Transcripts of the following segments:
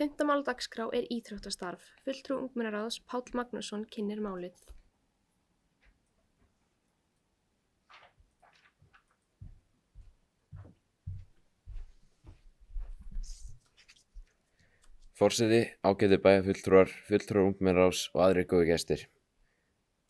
Fimmta mál á dagskrá íþróttastarf. Fulltrúi ungmennaráðs Páll Magnússon kynnir málið. Forseti, ágætu bæjarfulltrúar, fulltrúar ungmennaráðs og aðrir góðir gestir.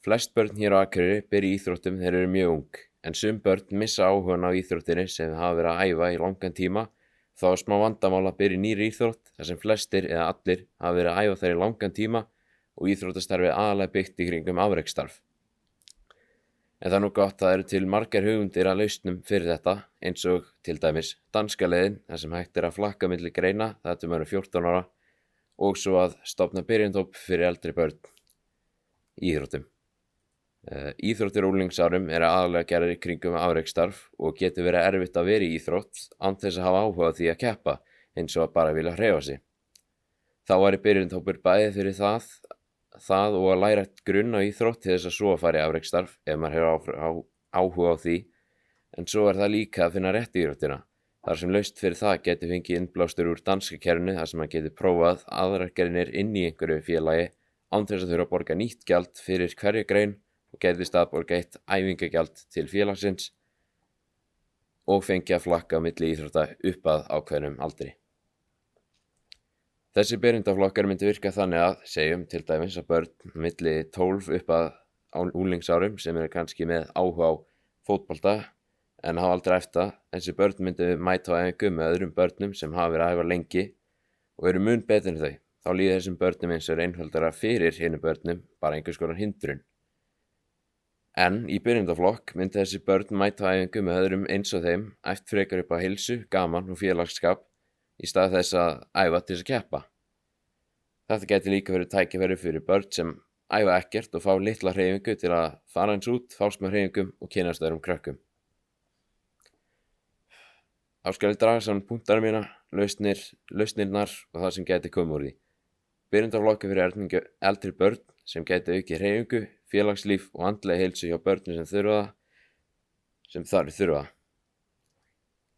Flest börn hér á Akureyri byrja í íþróttum þegar þeir eru mjög ung, en sum börn missa áhugann á íþróttinni sem hafa verið að æfa í langan tíma. Þá er smá vandamál að byrja í nýrri íþrótt þar sem flestir eða allir hafa verið að æfa þær í langan tíma og íþróttastarfið aðalega byggt í kringum afreksstarf. En það er nú gott að það eru til margar hugmyndir að lausnum fyrir þetta, eins og til dæmis danska leiðin þar sem hægt er að flakka milli greina þar til maður er 14 ára og svo að stofna byrjendóp fyrir eldri börn í íþróttum. Íþróttir á unglingsárum eru aðalega gerðir í kringum afreksstarf og getur verið erfitt að vera í íþrótt án þess að hafa áhuga á því að keppa eins og að bara vilja hreyfa sig. Þá væri byrjendópur bæði fyrir það og að læra grunn á íþrótt til þess að svo að fara í afreksstarf ef maður hefur áhuga á því, en svo er það líka að finna rétt íþróttina. Þar sem laust fyrir það getur fengið innblástur úr danska kerfinu þar sem maður getur prófað aðrar greinir inn í einhverju félagi án þess að þurfa að borga nýtt gjald fyrir hverja grein og gæti í stað borga eitt æfingagjald til félagsins og fengi að flakka á milli íþrótta upp að ákveðnum aldri. Þessi byrjendaflokkar myndi virka þannig að, segjum til dæmis að börn milli 12 upp að unglingsárum sem eru kannski með áhuga á fótbolta en hafa aldrei æft það, þessi börn myndu mæta á æfingu með öðrum börnum sem hafa verið að æfa lengi og eru mun betur en þau. Þá líður þessum börnum eins og einfaldara fyrir hinum börnum, bara einhvers konar hindrun. En í byrjendaflokk myndi þessi börn mæta á æfingu með öðrum eins og þeim, æft frekar upp á heilsu, gaman og félagsskap í stað þess að æfa til þess að keppa. Þetta gæti líka verið tækifæri fyrir börn sem æfa ekkert og fá litla hreyfingu til að fara eins út, fást með hreyfingum og kynnast öðrum krökkum. Þá skal ég draga saman punktana mína, lausnirnar og það sem gæti komið úr því. Byrjendaflokkur fyrir eldri börn sem gæti aukið hreyfingu, félagslíf og andlega heilsu hjá börnum sem þurfa.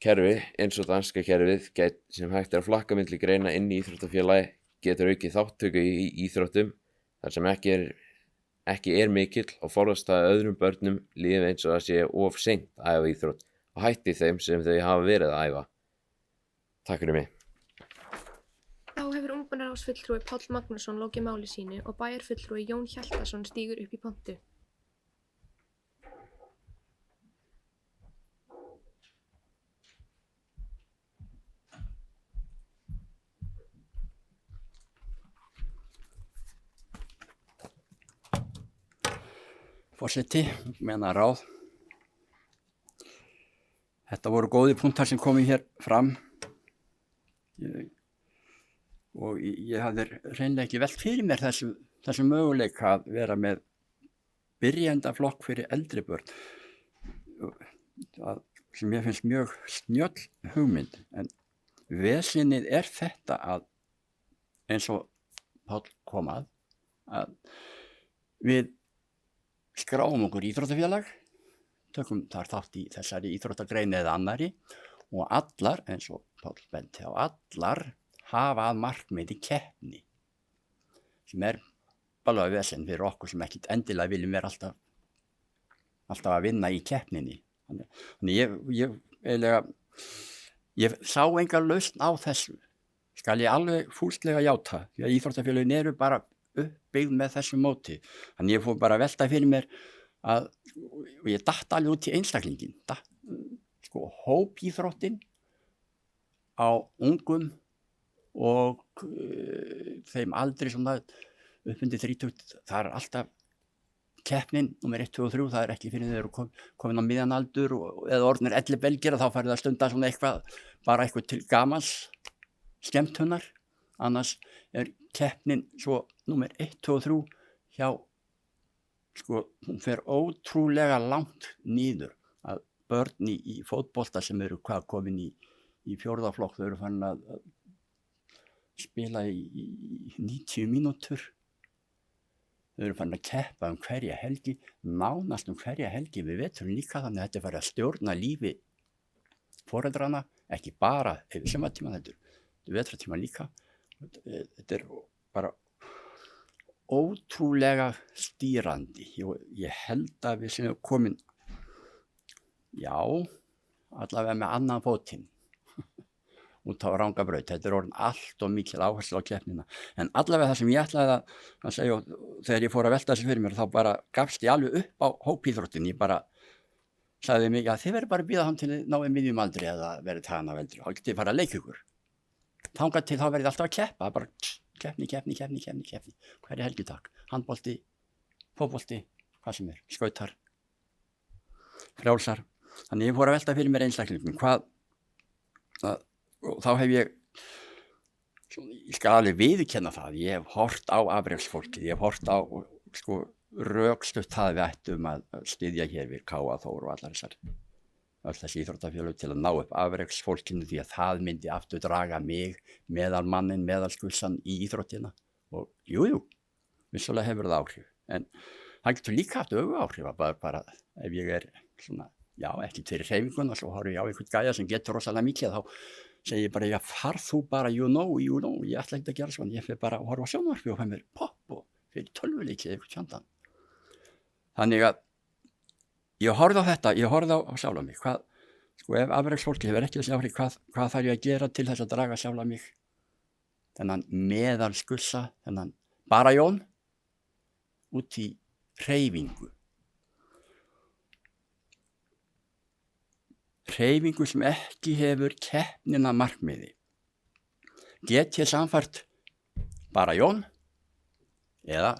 Kerfi eins og danska kerfið sem hægt er að flakka milli greina inn í íþróttafélagi getur aukið þátttöku í íþróttum þar sem ekki er mikill og forðast að öðrum börnum líði eins og það sé of seint að æfa íþrótt og hætti þeim sem þau hafa verið að æfa. Takk fyrir mig. Þá hefur ungmennaráðsfulltrúi Páll Magnússon lokið máli sínu og bæjarfulltrúi Jón Hjaltason stígur upp í pontu. Forseti, ungmennaráð. Þetta voru góðir punktar sem komu hér fram og ég hafði hreinlega ekki velt fyrir mér þessu möguleika að vera með byrjendaflokk fyrir eldri börn sem ég finnst mjög snjöll hugmynd, en vesenið er þetta að eins og Páll kom að við skráum okkur íþróttafélag, tökum þar þátt í þessari íþróttagrein eða annari og allar, eins og Páll benti á, allar hafa að markmiði keppni sem er bara vesen fyrir okkur sem ekkert endilega viljum vera alltaf að vinna í keppninni. Þannig ég sá enga lausn á þessu, skal ég alveg fúslega játa, því að íþróttafélögin eru bara uppbyggð með þessu móti. Þannig ég fór bara að velta fyrir mér og ég datt alveg út í einstaklingin, hópíþróttin á ungum og þeim aldri svona upp undir 30, það er alltaf keppnin númer 1, 2 og 3, það er ekki fyrir þau eru komin á miðjan aldur eða orðnir elli belgir og þá farið að stunda svona eitthvað til gamans skemmtunar, annars er keppnin svo númer 1, 2 og 3 hjá hún fer ótrúlega langt niður að börn í fótbolta sem eru komin í fjórðaflokk, þau eru farin að spila í 90 mínútur, þau eru farin að keppa hverja helgi, nánast hverja helgi við veturinn líka, þannig að þetta er farið að stjórna lífi foreldrana, ekki bara yfir sumartíma, þetta vetrartíma líka, Þetta er bara ótrúlega stýrandi. Ég held að við séum komin, já, allavega með annan fótinn út á rangabraut. Þetta er orðin allt og mikil áherslu á keppnina. En allavega það sem ég ætlaði að segja, þegar ég fór að velta þessu fyrir mér, þá bara gafst ég alveg upp á hópíþróttin. Ég bara sagði mig, já, þið verður bara að bíða hann til náið miðjum aldri eða verið tagan af eldri. Þá getið þið fara að leika ykkur. Þangað til þá verðið alltaf að keppa, bara keppni. Hverju helgitak, handbolti, fótbolti, hvað sem er, skautar, frjálsar. Þannig ég fór að velta fyrir mér einstaklingum, og þá hef ég skal alveg viðurkenna það, ég hef hort á afreksfólkið, ég hef hort á rökstutt það við ættum að styðja hér við Káa Þór og allar öll þessi íþróttafélög til að ná upp afreksfólkinu því að það myndi aftur draga mig, meðalmanninn, meðalskussan í íþróttina og jú, vissulega hefur það áhrif, en það getur líka haft öfu áhrif að bara ef ég er svona, já, ekki fyrir hreyfinguna, svo horfi ég á einhvern gæja sem getur rosalega mikið, þá segi ég bara, já, farð þú bara, you know, ég ætla ekki að gera svona, ég fyrir bara að horfa á sjónvarpi og fæ mér popp og fyrir tölvuleikið eða eitthvað tjandan. Þannig að ég horfði á þetta, ég horfði á sjálfa mig, ef afreksfólki hefur ekki þessi áhrif, hvað þarf ég að gera til þess að draga sjálfa mig, þennan meðalskussa, þennan bara Jón, út í hreyfingu. Hreyfingu sem ekki hefur keppnina markmiði. Get ég samfært bara Jón eða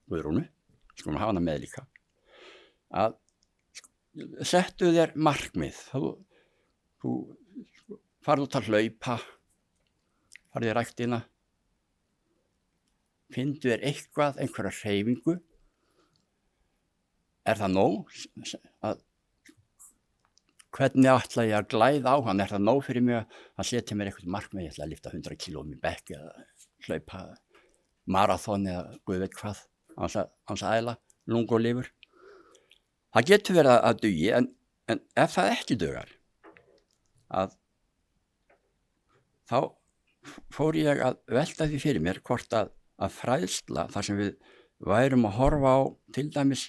Guðrúnu, skulum hafa hana með líka, að settu þér markmið. Þú farðu út að hlaupa, farðu í ræktina, finndu þér einhverja hreyfingu. Er það nóg? Hvernig ætla ég að glæða á hann? Er það nóg fyrir mig að setja mér eitthvað markmið? Ég ætla að lyfta 100 kílóum í bekk eða hlaupa maraþon eða guð veit hvað, án að æla, lung og lifur. Það getur verið að dugi, en ef það ekki dugar, þá fór ég að velta því fyrir mér hvort að fræðsla þar sem við værum að horfa á til dæmis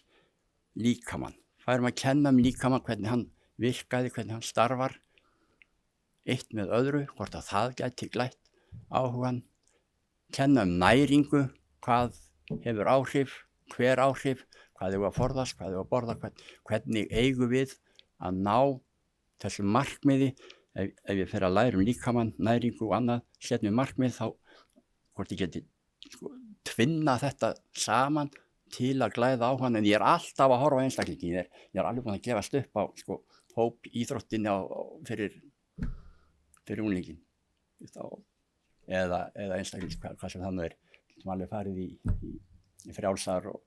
líkamann, værum að kenna líkamann hvernig hann virkaði, hvernig hann starfar, eitt með öðru, hvort að það gæti glætt áhugan, kenna næringu, hvað hefur áhrif, hver áhrif, hvað hefur að forðast, hvað hefur að borða, hvernig eigum við að ná þessu markmiði, ef ég fer að læra líkamann, næringu og annað, setjum við markmið, þá hvort ég geti tvinna þetta saman til að glæða á hann, en ég er alltaf að horfa á einstaklingin, ég er alveg búin að gefast upp á hóp íþróttinni fyrir unglingin eða einstaklings, hvað sem þannig er, sem alveg farið í frjálsar og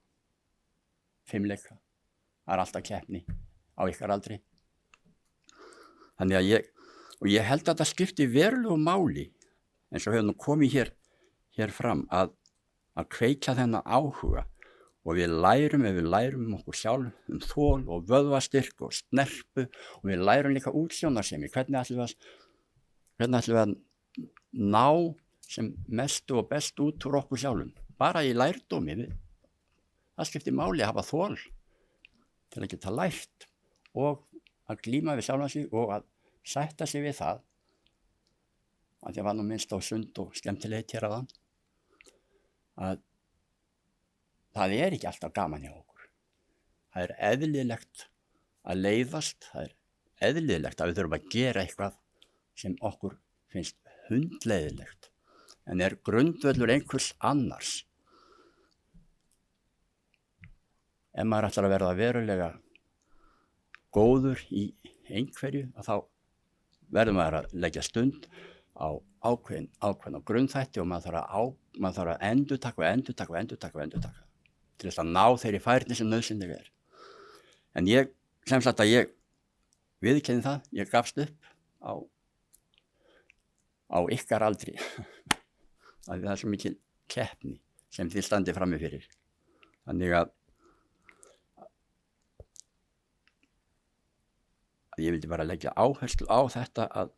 fimmleika, það er alltaf keppni á ykkar aldri. Þannig að ég held að það skipti verulegu máli, eins og hefur nú komið hér fram, að kveikja þennan áhuga og ef við lærum okkur sjálf þol og vöðvastyrk og snerpu og við lærum líka útsjónarsemi, hvernig ætlum við að ná sem mestu og best út úr okkur sjálfum, bara í lærdómi. Það skiptir máli að hafa þol til að geta lært og að glíma við sjálfan sig og að sætta sig við það, að ég var nú minnst á sund og skemmtilegt hér áðan, að það er ekki alltaf gaman hjá okkur. Það er eðlilegt að leiðast, það er eðlilegt að við þurfum að gera eitthvað sem okkur finnst hundleiðilegt, en er grundvöllur einhvers annars. Ef maður ætlar að verða verulega góður í einhverju, þá verður maður að leggja stund á ákveðna grunnþætti og maður þarf að endurtaka til þess að ná þeirri færni sem nauðsynleg er. En ég viðurkenni það, ég gafst upp á ykkar aldri. Það er svo mikil keppni sem þið standið frammi fyrir. Þannig að ég vildi bara leggja áherslu á þetta að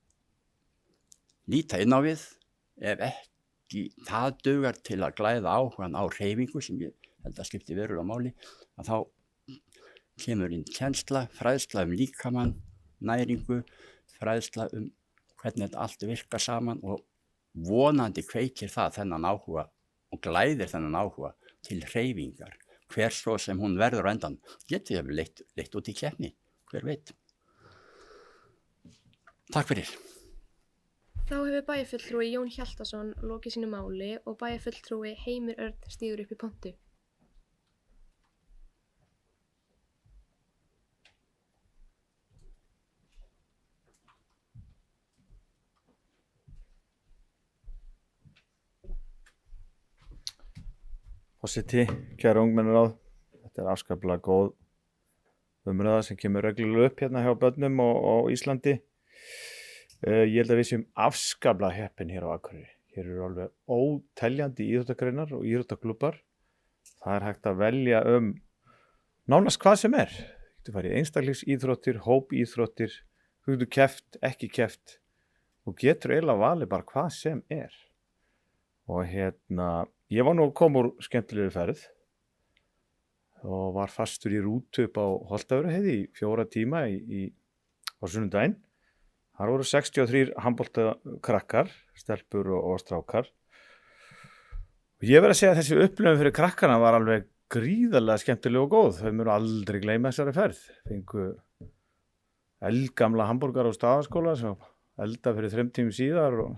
líta inn á við, ef það dugar til að glæða áhugan á hreyfingu sem ég held að skipti verulega máli, að þá kemur inn kennsla, fræðsla líkamann, næringu, fræðsla hvernig þetta allt virkar saman og vonandi kveikir það þennan áhuga og glæðir þennan áhuga til hreyfingar. Hver svo sem hún verður á endan getur ég leitt út í keppni, hver veit. Takk fyrir. Þá hefur bæjarfulltrúi Jón Hjaltason lokið sínu máli og bæjarfulltrúi Heimir Örn stígur upp í pontu. Forseti, kæra ungmennaráð, þetta afskaplega góð umræða sem kemur reglulega upp hérna hjá börnum á Íslandi. Ég held að við séum afskaplega heppin hér á Akureyri. Hér eru alveg óteljandi íþróttagreinar og íþróttaklúbbar. Það hægt að velja nánast hvað sem er. Þú getur farið í einstaklingsíþróttir, hópíþróttir, þú getur keppt, ekki keppt og getur eiginlega valið bara hvað sem er. Og ég var nú að koma úr skemmtilegri ferð og var fastur í rútu upp á Holtavörðuheiði í 4 tíma á sunnudaginn. Þar voru 63 handboltakrakkar, stelpur og strákar. Og ég verð að segja að þessi upplifun fyrir krakkana var alveg gríðarlega skemmtileg og góð. Þau munu aldrei gleyma þessari ferð. Fengu eldgamla hamborgara á Staðarskóla sem elda fyrir 3 tímum síðar og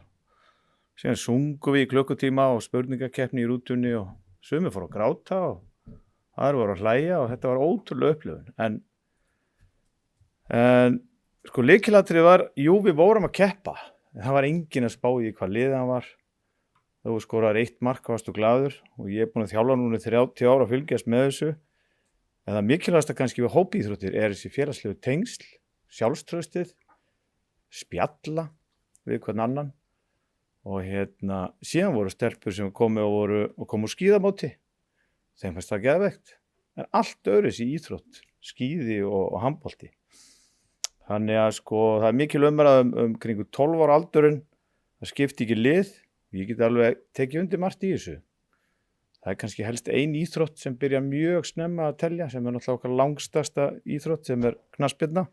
síðan sungum við í klukkutíma og spurningakeppni í rútunni og sumir fóru að gráta og aðrir voru að hlæja og þetta var ótrúlega upplifun. En sko lykilatriðið var, við vorum að keppa. En það var enginn að spá í hvað liðið hann var. Þú skoraðir 1 mark varstu glaður og ég búinn að þjálfa núna 30 ára að fylgjast með þessu. En það mikilvægasta kannski við hópíþróttir þessi félagslegu tengsl, sjálfstraustið, spjalla við hvern annan. Og síðan voru stelpur sem komu úr skíðamóti. Þeim fannst það geðveikt. En allt öðruvísi í íþrótt, skíði og handbolti. Þannig að það er mikil umræða kringu 12 ára aldurinn. Það skipti ekki lið. Ég get alveg tekið undir margt í þessu. Það er kannski helst ein íþrótt sem byrja mjög snemma að telja, sem er náttúrulega okkar langstasta íþrótt, sem er knattspyrna.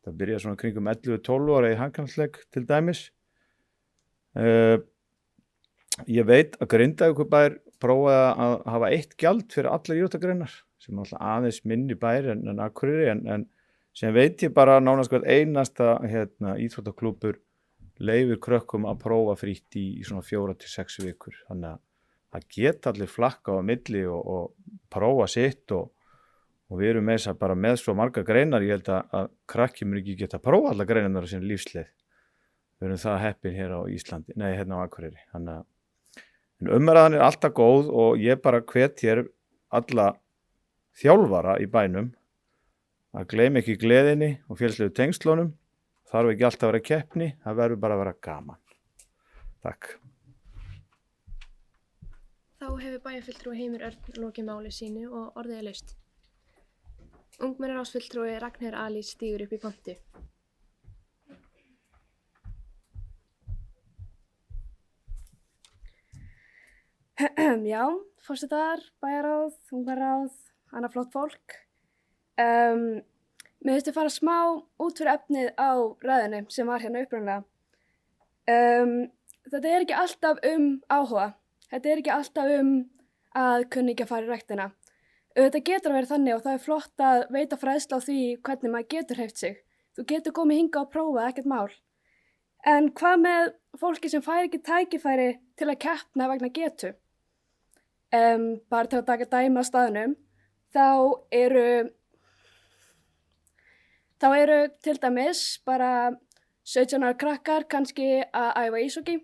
Það byrja svona kringum 11-12 ára í handknattleik til dæmis. Ég veit að Grindavíkurbær prófaði að hafa 1 gjald fyrir allar íþróttagreinar, sem er alltaf aðeins minni bær en Akureyri, en sem veit ég bara nánast hvert einasta íþróttaklúbbur leyfir krökkum að prófa frítt í svona 4 til 6 vikur. Þannig að það geta allir flakka á milli og prófa sitt og við erum með þess að bara með svo marga greinar, ég held að krakki mun ekki geta að prófa allar greinarnar á sinni lífsleið. Við erum það heppin hér á Íslandi, hérna á Akureyri. En umræðan er alltaf góð og ég bara hvet hér alla þjálfara í bænum að gleyma ekki gleðinni og félagslegu tengslunum. Þarf ekki alltaf að vera keppni, það verður bara að vera gaman. Takk. Þá hefur bæjarfulltrúi Heimir Örn lokið máli sínu og orðið er laust. Ungmennaráðsfulltrúi Ragnheiður Alís stígur upp í pontu. Já, forsetar, bæjarráð, ungmennaráð, annað flott fólk. Mér finnst að fara smá út fyrir efnið á ræðunni sem var hérna upprunalega. Þetta er ekki alltaf áhuga. Þetta er ekki alltaf að kunni ekki að fara í ræktina. Þetta getur að vera þannig og það er flott að veita fræðslu á því hvernig maður getur hreyft sig. Þú getur komið hingað og prófað, ekkert mál. En hvað með fólki sem fær ekki tækifæri til að keppna vegna getu? Bara til að taka dæmi á staðnum, þá eru til dæmis bara 17 ára krakkar kannski að æfa íshokkí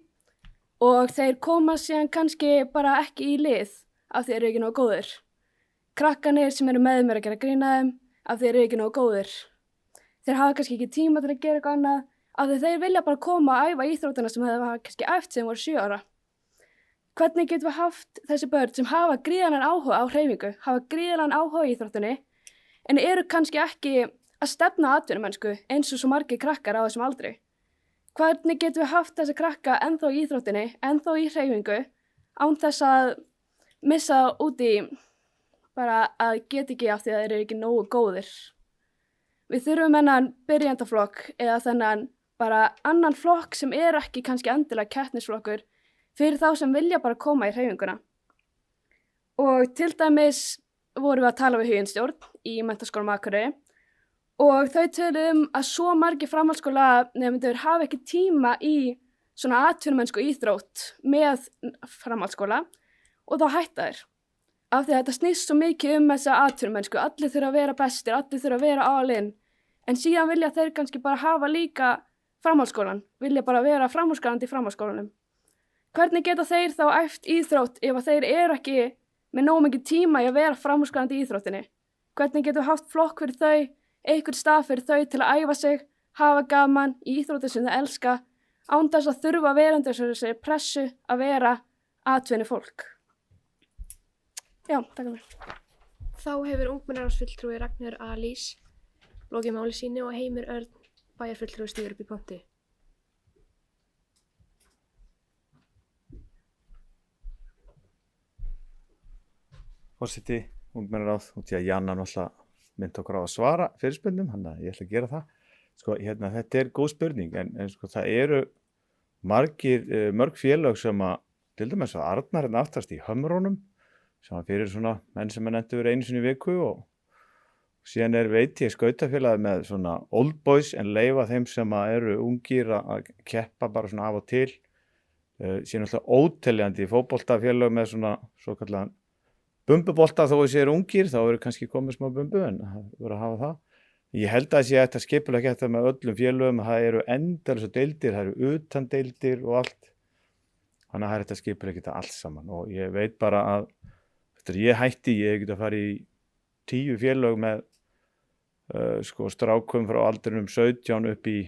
og þeir koma síðan kannski bara ekki í lið af því þeir eru ekki nógu góðir. Krakkanir sem eru með mér að gera grín að þeim af því þeir eru ekki nógu góðir. Þeir hafa kannski ekki tíma til að gera eitthvað annað af því þeir vilja bara koma að æfa íþróttina sem þeir hafa kannski æft sem voru 7 ára. Hvernig getum við haft þessi börn sem hafa gríðarlegan áhuga á hreyfingu, hafa gríðarlegan áhuga í íþróttinni en eru kannski ekki að stefna atvinnumennsku eins og svo margir krakkar á þessum aldri. hvernig getum við haft þessa krakka ennþá í íþróttinni, ennþá í hreyfingu, án þess að missa út í bara að geta ekki af því að þeir eru ekki nógu góðir. Við þurfum þennan byrjandaflokk eða þennan bara annan flokk sem ekki kannski endilega keppnisflokkur fyrir þá sem vilja bara koma í hreyfinguna. Og til dæmis vorum við að tala við Huginstjórn í Menntaskólanum á Akureyri og þau töluðu að svo margir framhaldsskólanemendur hafa ekki tíma í svona atvinnumennsku íþrótt með framhaldsskóla og þá hætta þeir. Af því að þetta snýst svo mikið þessa atvinnumennsku, allir þurfa að vera bestir, allir þurfa að vera all in, en síðan vilja þeir kannski bara hafa líka framhaldsskólan, vilja bara vera framúrskarandi í framhaldsskólanum. Hvernig geta þeir þá æft íþrótt ef þeir eru ekki með nógu mikið tíma í að vera framúrskarandi í íþróttinni? Hvernig getum við haft flokk fyrir þau, einhvern stað fyrir þau til að æfa sig, hafa gaman í íþróttir sem þau elska, án þess að þurfa að vera undir þessu pressu að vera atvinnu fólk. Já, takk fyrir. Þá hefur ungmennaráðsfulltrúi Ragnheiður Alís lokið máli sínu og Heimir Örn bæjarfulltrúi stígur upp í pontu. Forseti, ungmennaráð, út í að Janna náttúrulega myndi okkur á að svara fyrirspurnum, þannig að ég ætla að gera það. Sko, þetta er góð spurning, en sko, það eru mörg félög sem að, til dæmis að Arnar aftast í Hömrónum, sem að fyrir svona menn sem er nefndu verið einu sinni í viku og síðan veit ég skautafélagið með svona old boys en leyfa þeim sem að eru ungir að keppa bara svona af og til. Síðan alltaf óteljandi fótboltafélög með svona svokallaðan bumbubolta þó að séu ungir, þá eru kannski komið smá bumbu en það verður að hafa það. Ég held að sé að skipulega þetta með öllum félögum, það eru endalausar deildir, það eru utandeildir og allt. Þannig að það er þetta skipulega þetta allt saman og ég veit bara að eftir ég hætti, ég get að fara í 10 félög með strákum frá aldrinum 17 upp í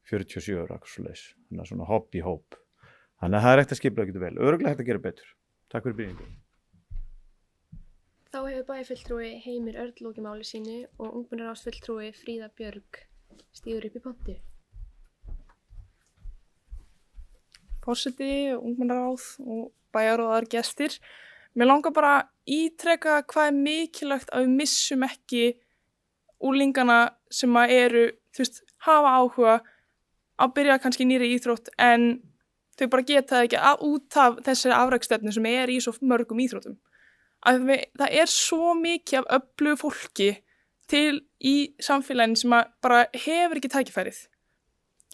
47 ára, svoleiðis. Þannig að svona hopp í hóp. Þannig að það er ekkert að skipulega þetta vel. Örugglega hægt að gera betur. Takk fyrir byrjingu. Þá hefur bæjarfulltrúi Heimir Örn lokið máli sínu og ungmennaráðsfulltrúi Fríða Björg stígur upp í pontu. Forseti, ungmennaráð og bæjaráðar gestir. Mér langar bara að ítreka hvað er mikilvægt að við missum ekki úlingana sem að eru, hafa áhuga að byrja kannski nýri íþrótt en þau bara geta það ekki út af þessari afræksstefnu sem er í svo mörgum íþróttum. Það er svo mikið af öflugu fólki til í samfélaginu sem að bara hefur ekki tækifærið.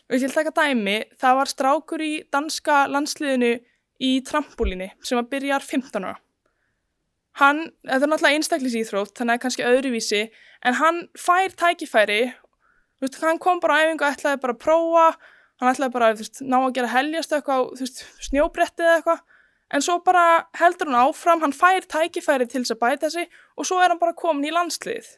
Og ég til taka dæmi, það var strákur í danska landsliðinu í trampólíni sem að byrjar 15 ára. Þetta er náttúrulega einstaklingsíþrótt, þannig að kannski öðruvísi, en hann fær tækifæri, hann kom bara á æfingu og ætlaði bara að prófa, hann ætlaði bara ná að gera heljastökk á snjóbretti eða eitthvað, en svo bara heldur hann áfram, hann fær tækifæri til þess að bæta sig og svo er hann bara komin í landsliðið,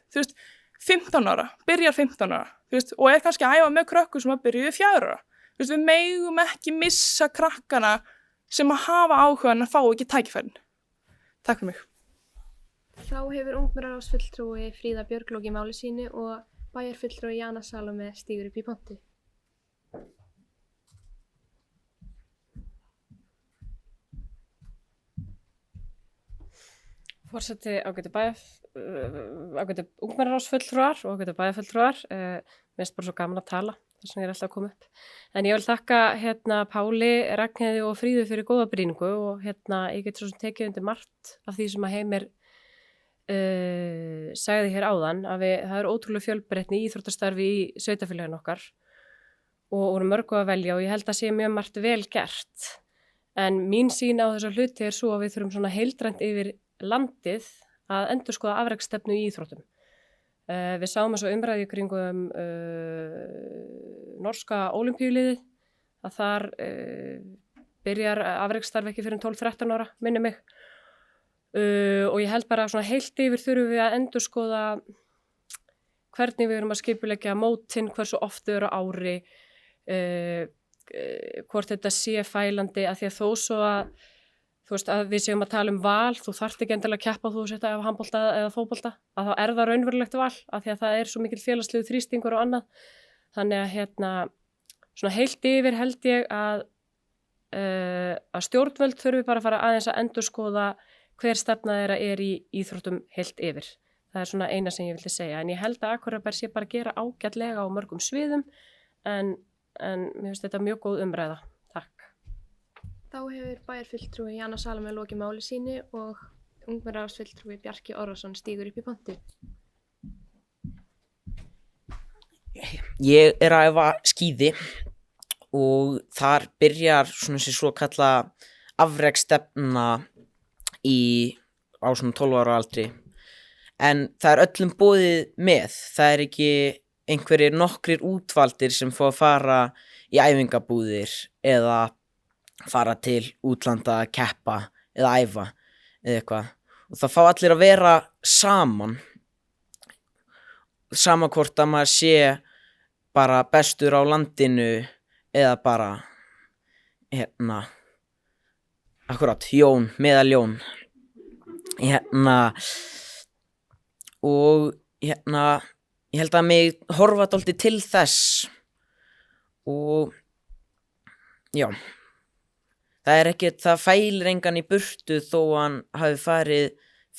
15 ára, byrjar 15 ára, og er kannski að æfa með krökkur sem að byrjuðu 4 ára. Við megum ekki missa krakkana sem að hafa áhuga en að fá ekki tækifærin. Takk fyrir mig. Þá hefur ungmennaráðsfulltrúi Fríða Björg lokið máli sínu og bæjarfulltrúi Jana Salome stígur upp í pontu. Forseti, ágætu ungmennaráðsfulltrúar og ágætu bæjarfulltrúar. Mér finnst bara svo gaman að tala, þess vegna ég er alltaf að koma upp. En ég vil þakka Páli, Ragnheiði og Fríðu fyrir góða brýningu og ég get svo sem tekið undir margt af því sem að Heimir sagði hér áðan að það er ótrúlega fjölbreytni í íþróttastarfi í sveitarfélaginu okkar og voru mörgu að velja og ég held að sé mjög margt vel gert. En mín sýn á þessa hluti er svo að við þurfum svona heildrænt yfir landið að endurskoða afreksstefnu í íþróttum. Við sáum þessu umræðu í kringum norska ólympíuliðið að þar byrjar afreksstarf ekki fyrir 12-13 ára, minni mig. Og ég held bara svona heilt yfir þurfum við að endurskoða hvernig við erum að skipuleggja mótin, hversu oft þau eru á ári, hvort þetta sé fælandi að því að þó svo að við séum að tala um val, þú þarft ekki endilega að keppa þú setja af handbolta eða fótbolta, að þá er það raunverulegt val, að því að það er svo mikil félagslegu þrýstingur og annað. Þannig að svona heilt yfir held ég að stjórnvöld þurfi bara að fara aðeins að endurskoða hver stefna þeirra í íþróttum heilt yfir. Það er svona eina sem ég vildi segja, en ég held að Akureyrarbær sé bara að gera ágætlega á mörgum sviðum, en mér finnst þetta mjög góð umræða. Takk. Þá hefur bæjarfulltrúi Jana Salome lokið máli sínu og ungmennaráðsfulltrúi Bjarki Orrason stígur upp í pontu. Ég er að æfa skíði og þar byrjar svona þessi svo kalla afreksstefna á svona 12 ára aldri, en það er öllum boðið með. Það er ekki einhverjir nokkrir útvaldir sem fá að fara í æfingabúðir eða fara til útlanda að keppa eða æfa eða eitthvað, og það fá allir að vera saman, sama hvort að maður sé bara bestur á landinu eða bara akkurat, meðaljón og ég held að mig horfa dálítið til þess, og já, það fælir engan í burtu þó hann hafi farið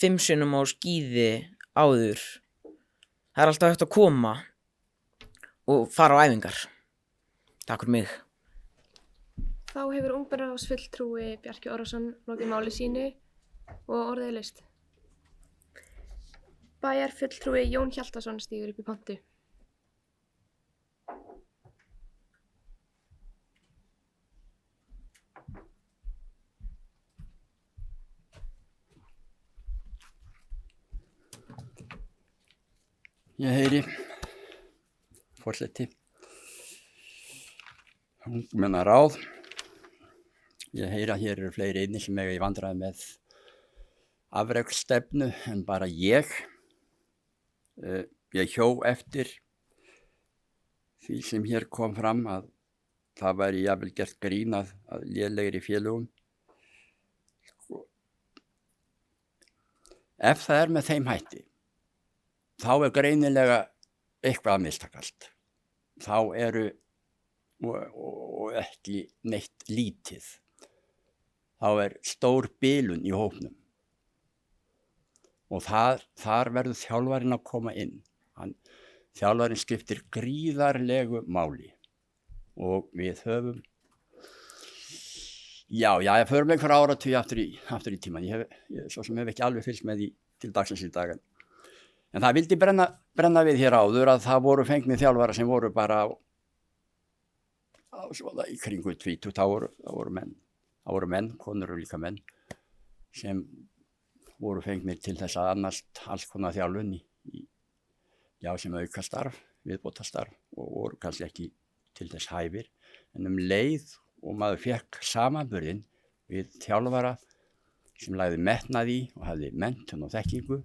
5 sinnum á skíði áður. Það er alltaf hægt að koma og fara á æfingar. Takk fyrir mig. Þá hefur ungmennaráðsfulltrúi Bjarki Orrason lokið máli sínu og orðið er laust. Bæjarfulltrúi Jón Hjaltason stígur upp í pontu. Ég heyri, forseti, ungmennaráð. Ég heyri að hér eru fleiri inni sem eiga í vandræði með afreksstefnu en bara ég. Ég hjó eftir því sem hér kom fram að það væri jafnvel gert grín að lélegri félögum. Ef það er með þeim hætti, þá er greinilega eitthvað að mistakast. Þá eru, og ekki neitt lítið, þá er stór bilun í hópnum. Og þar verður þjálfarinn að koma inn. Þjálfarinn skiptir gríðarlegu máli. Og við höfum, ég förum einhver áratugi aftur í tímann. Ég svo sem hef ekki alveg fylgst með því til dagsins í dag. En það vildi brenna við hér áður að það voru fengnir þjálfara sem voru bara svona í kringu 20, það voru menn, konur og líka menn, sem voru fengnir til þess að annast alls konar þjálfun sem aukastarf, viðbótarstarf, og voru kannski ekki til þess hæfir, en leið og maður fekk samanburðinn við þjálfara sem lagði metnað í og hafði menntun og þekkingu.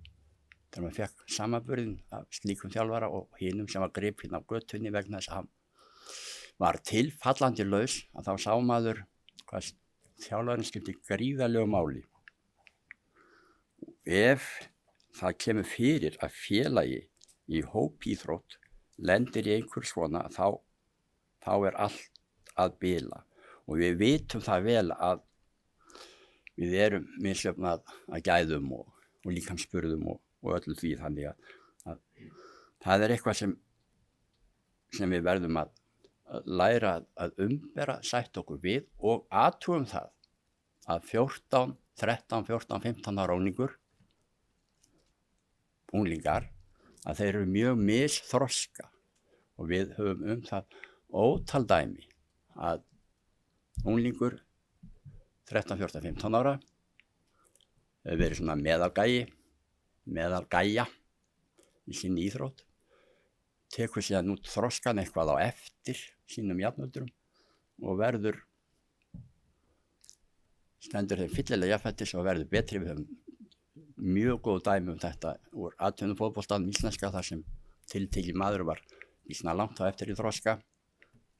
Þegar maður fekk samanburðinn af slíkum þjálfara og hinum sem var gripinn á götunni vegna þess að hann var tilfallandi laus, að þá sá maður hvað þjálfarinn skipti gríðarlegu máli. Ef það kemur fyrir að félagi í hópíþrótt lendir í einhver svona, þá er allt að bila. Og við vitum það vel að við erum misjöfn að gæðum og líkamsburðum og öllu því, þannig að það er eitthvað sem við verðum að læra að umbera, sætt okkur við og athugum það að 13, 14, 15 ára unglingar, að þeir eru mjög misþroska, og við höfum það ótal dæmi að unglingur 13, 14, 15 ára hefur verið svona meðalgæja í sinni íþrótt, tekur síðan út þroskan eitthvað á eftir sínum jafnöldurum og stendur þeim fyllilega jafnfættis og verður betri. Við höfum mjög góð dæmi þetta úr atvinnufótboltanum íslenska, þar sem tiltekinn maður var býsna langt á eftir í þroska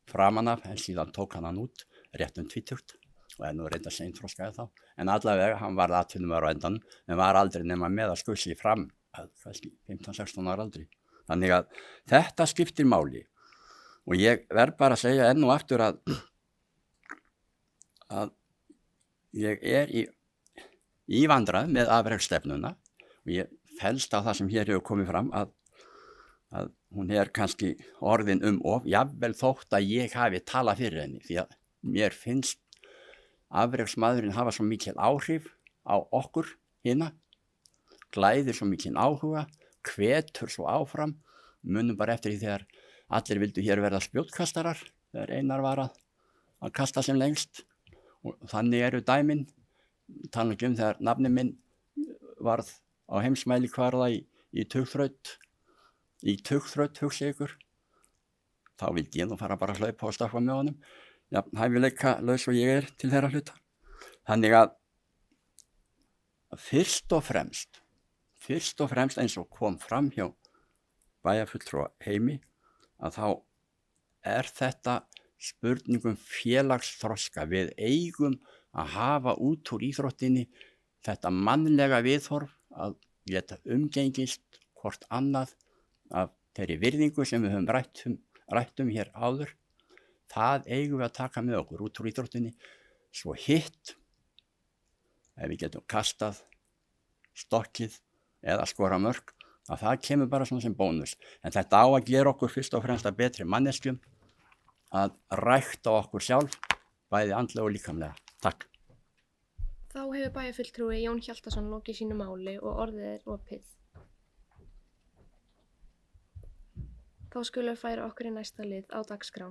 framan af, en síðan tók hann út rétt 20 og nú reynda seint þroskaði þá, en allavega hann var atvinnumaður á endanum, en var aldrei nema með að skussa sig fram að 15-16 ára aldri. Þannig að þetta skiptir máli, Og ég verð bara að segja enn og aftur að ég er í vandræðum með afreksstefnuna og ég fellst á það sem hér hefur komið fram að hún er kannski orðin of, jafnvel þótt að ég hafi talað fyrir henni, því að mér finnst afreksmaðurinn hafa svo mikil áhrif á okkur hina, glæðir svo mikil áhuga, hvetur svo áfram, munum bara eftir því þegar allir vildu hér verða spjótkastarar, þegar Einar var að kasta sem lengst og þannig eru dæmin, tala ekki þegar nafni minn varð á heimsmælikvarða í tugþraut, hugsa ykkur, þá vildi ég nú fara bara að hlaupa og staffa með honum, já, hæfileika laus og ég er til þeirra hluta. Þannig að fyrst og fremst eins og kom fram hjá bæjarfulltrúa Heimi, að þá er þetta spurningum félagsþroska. Við eigum að hafa út úr íþróttinni þetta mannlega viðhorf að geta umgengist hvort annað af þeirri virðingu sem við höfum rætt um hér áður. Það eigum við að taka með okkur út úr íþróttinni. Svo hitt, ef við getum kastað, stokkið eða skora mörk, að það kemur bara svona sem bónus. En þetta á að gera okkur fyrst og fremst að betri manneskjum, að rækta okkur sjálf, bæði andlega og líkamlega. Takk. Þá hefur bæjarfulltrúi Jón Hjaltason lokið sínu máli og orðið er opið. Þá skulum við færa okkur í næsta lið á dagskrá.